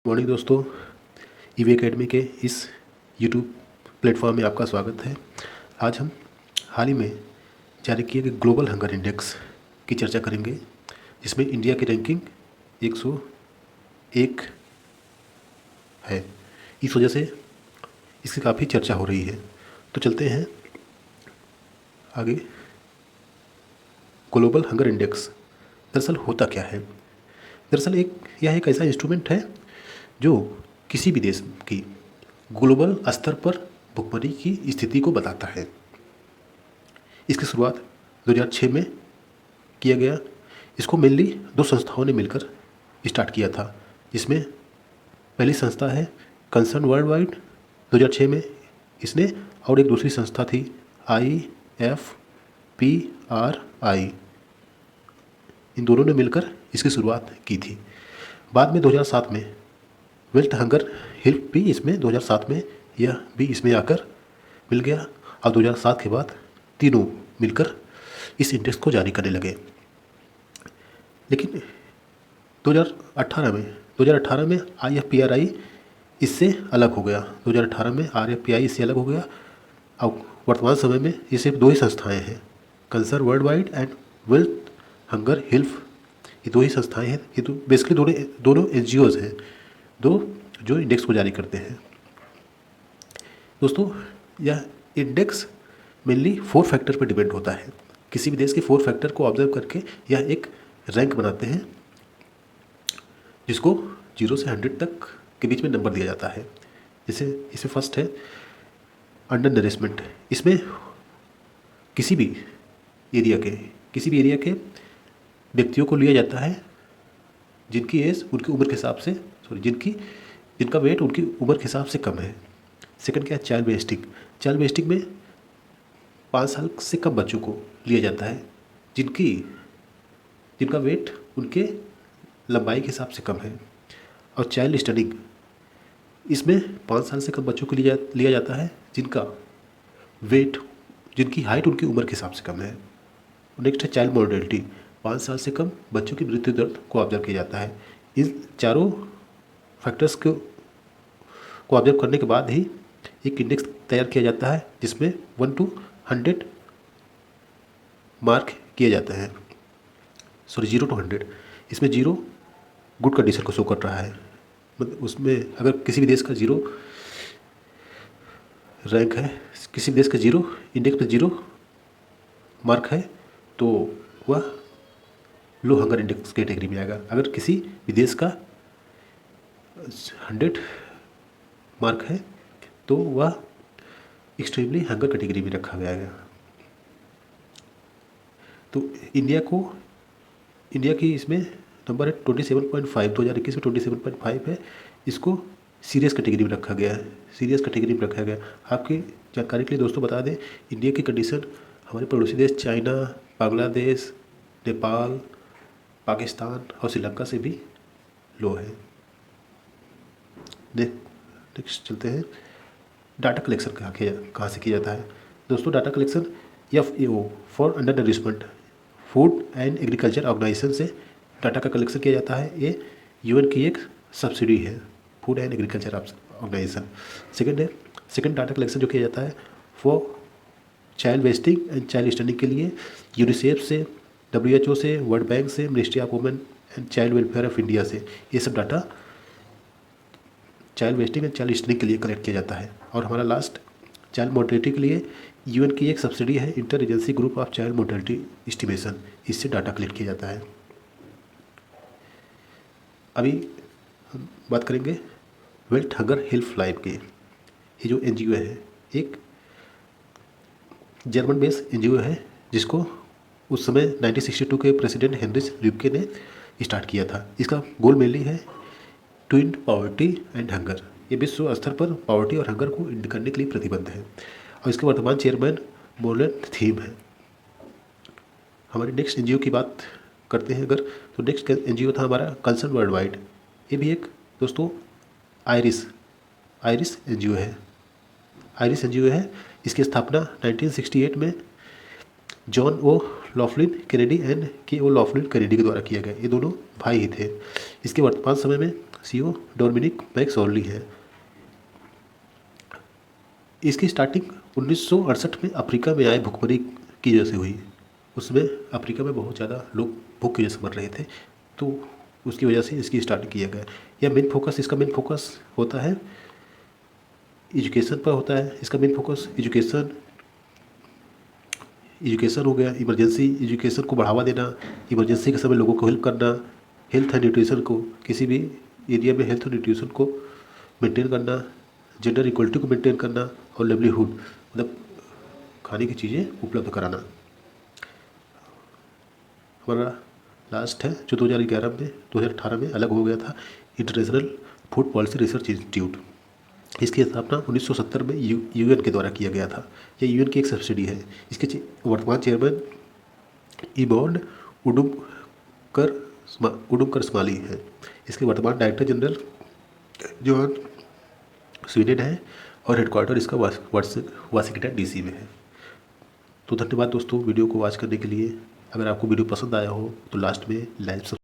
Morning दोस्तों, EV academy के इस यूट्यूब प्लेटफॉर्म में आपका स्वागत है। आज हम हाल ही में जारी किए गए ग्लोबल हंगर इंडेक्स की चर्चा करेंगे, जिसमें इंडिया की रैंकिंग 101 है। इस वजह से इसकी काफ़ी चर्चा हो रही है। तो चलते हैं आगे। ग्लोबल हंगर इंडेक्स दरअसल होता क्या है? दरअसल यह एक ऐसा इंस्ट्रूमेंट है जो किसी भी देश की ग्लोबल स्तर पर भुखमरी की स्थिति को बताता है। इसकी शुरुआत 2006 में किया गया। इसको मेनली दो संस्थाओं ने मिलकर स्टार्ट किया था, जिसमें पहली संस्था है कंसर्न वर्ल्ड वाइड 2006 में इसने, और एक दूसरी संस्था थी IFPRI। इन दोनों ने मिलकर इसकी शुरुआत की थी। बाद में 2007 में वर्ल्ड हंगर हेल्प भी इसमें 2007 में यह भी इसमें आकर मिल गया, और 2007 के बाद तीनों मिलकर इस इंडेक्स को जारी करने लगे। लेकिन 2018 में IFPRI इससे अलग हो गया। 2018 में IFPRI इससे अलग हो गया। अब वर्तमान समय में ये सिर्फ दो ही संस्थाएं हैं, concern world wide and world hunger help. ये दो ही संस्थाएं हैं। ये तो बेसिकली दोनों NGOs हैं, दो जो इंडेक्स को जारी करते हैं। दोस्तों, यह इंडेक्स मेनली 4 फैक्टर पर डिपेंड होता है। किसी भी देश के 4 फैक्टर को ऑब्जर्व करके यह एक रैंक बनाते हैं, जिसको 0 से 100 तक के बीच में नंबर दिया जाता है। जैसे इसमें फर्स्ट है अंडर नरिशमेंट। इसमें किसी भी एरिया के व्यक्तियों को लिया जाता है जिनकी एज उनकी उम्र के हिसाब से जिनका वेट उनकी उम्र के हिसाब से कम है। सेकंड क्या है? चाइल्ड वेस्टिंग में 5 साल से कम बच्चों को लिया जाता है जिनका वेट उनके लंबाई के हिसाब से कम है। और चाइल्ड स्टनिंग, इसमें 5 साल से कम बच्चों को लिया जाता है जिनकी हाइट उनकी उम्र के हिसाब से कम है। नेक्स्ट है चाइल्ड मोर्टेलिटी। 5 साल से कम बच्चों की मृत्यु दर को ऑब्जर्व किया जाता है। इन चारों फैक्टर्स को ऑब्जर्व करने के बाद ही एक इंडेक्स तैयार किया जाता है, जिसमें 1 to 100 मार्क किया जाता है। 0 to 100। इसमें 0 गुड कंडीशन को शो कर रहा है। मतलब उसमें अगर किसी भी देश का 0 रैंक है, किसी भी देश का 0 इंडेक्स पे 0 मार्क है, तो वह लो हंगर इंडेक्स कैटेगरी में आएगा। अगर किसी भी देश का 100 मार्क है तो वह एक्सट्रीमली हंगर कैटेगरी में रखा गया है। तो इंडिया की इसमें नंबर है 27.5। 2021 में 27.5 है। इसको सीरियस कैटेगरी में रखा गया है। आपकी जानकारी के लिए दोस्तों बता दें, इंडिया की कंडीशन हमारे पड़ोसी देश चाइना, बांग्लादेश, नेपाल, पाकिस्तान और श्रीलंका से भी लो है। नेक्स्ट चलते हैं, डाटा कलेक्शन कहाँ से किया जाता है? दोस्तों, data collection FAO for undernourishment food and agriculture organization से डाटा का कलेक्शन किया जाता है। ये UN की एक सब्सिडी है, food and agriculture organization. Second data collection जो किया जाता है for child wasting and child stunting के लिए यूनिसेफ से, WHO से, वर्ल्ड बैंक से, ministry of women and child welfare of India से ये सब data child wasting and child stunting के लिए कलेक्ट किया जाता है। और हमारा लास्ट चाइल्ड मोर्टेलिटी के लिए UN की एक सब्सिडी है, inter agency group of child mortality estimation. इससे डाटा कलेक्ट किया जाता है। अभी हम बात करेंगे वर्ल्ड हंगर हेल्पलाइन की। ये जो NGO है, एक जर्मन बेस्ड NGO है, जिसको उस समय 1962 के प्रेसिडेंट हेनरिच ल्यूके ने स्टार्ट किया था। इसका गोल मेनली है to end poverty and hunger. ये विश्व स्तर पर पॉवर्टी और हंगर को एंड करने के लिए प्रतिबद्ध है, और इसके वर्तमान चेयरमैन मोर्लन थीम है। हमारी नेक्स्ट NGO की बात करते हैं अगर, तो नेक्स्ट NGO था हमारा कंसर्न वर्ल्ड वाइड। ये भी एक दोस्तों आयरिश NGO है। इसकी स्थापना 1968 में John O Laughlin Kennedy and KO Laughlin Kennedy के द्वारा किया गया। ये दोनों भाई ही थे। इसके वर्तमान समय में CEO डोमिनिक मैकसॉर्ली है। इसकी स्टार्टिंग 1968 में अफ्रीका में आए भुखमरी की वजह से हुई। उसमें अफ्रीका में बहुत ज़्यादा लोग भूख की वजह से मर रहे थे, तो उसकी वजह से इसकी स्टार्ट किया गया। इसका मेन फोकस होता है एजुकेशन पर होता है। इसका मेन फोकस एजुकेशन हो गया, इमरजेंसी एजुकेशन को बढ़ावा देना, इमरजेंसी के समय लोगों को हेल्प करना, हेल्थ एंड न्यूट्रिशन को, किसी भी एरिया में हेल्थ एंड न्यूट्रिशन को मेंटेन करना, जेंडर इक्वलिटी को मेंटेन करना और लाइवलीहुड मतलब खाने की चीज़ें उपलब्ध कराना। हमारा लास्ट है जो 2018 में अलग हो गया था, international food policy research institute. इसकी स्थापना 1970 में यूएन के द्वारा किया गया था। यह यूएन की एक सब्सिडी है। इसके वर्तमान चेयरमैन इबॉन्ड उडुमकर स्माली है। इसके वर्तमान डायरेक्टर जनरल जोहान स्वीडेन है और हेडक्वार्टर इसका वाशिंगटन डीसी में है। तो धन्यवाद दोस्तों वीडियो को वॉच करने के लिए। अगर आपको वीडियो पसंद आया हो तो लास्ट में लाइक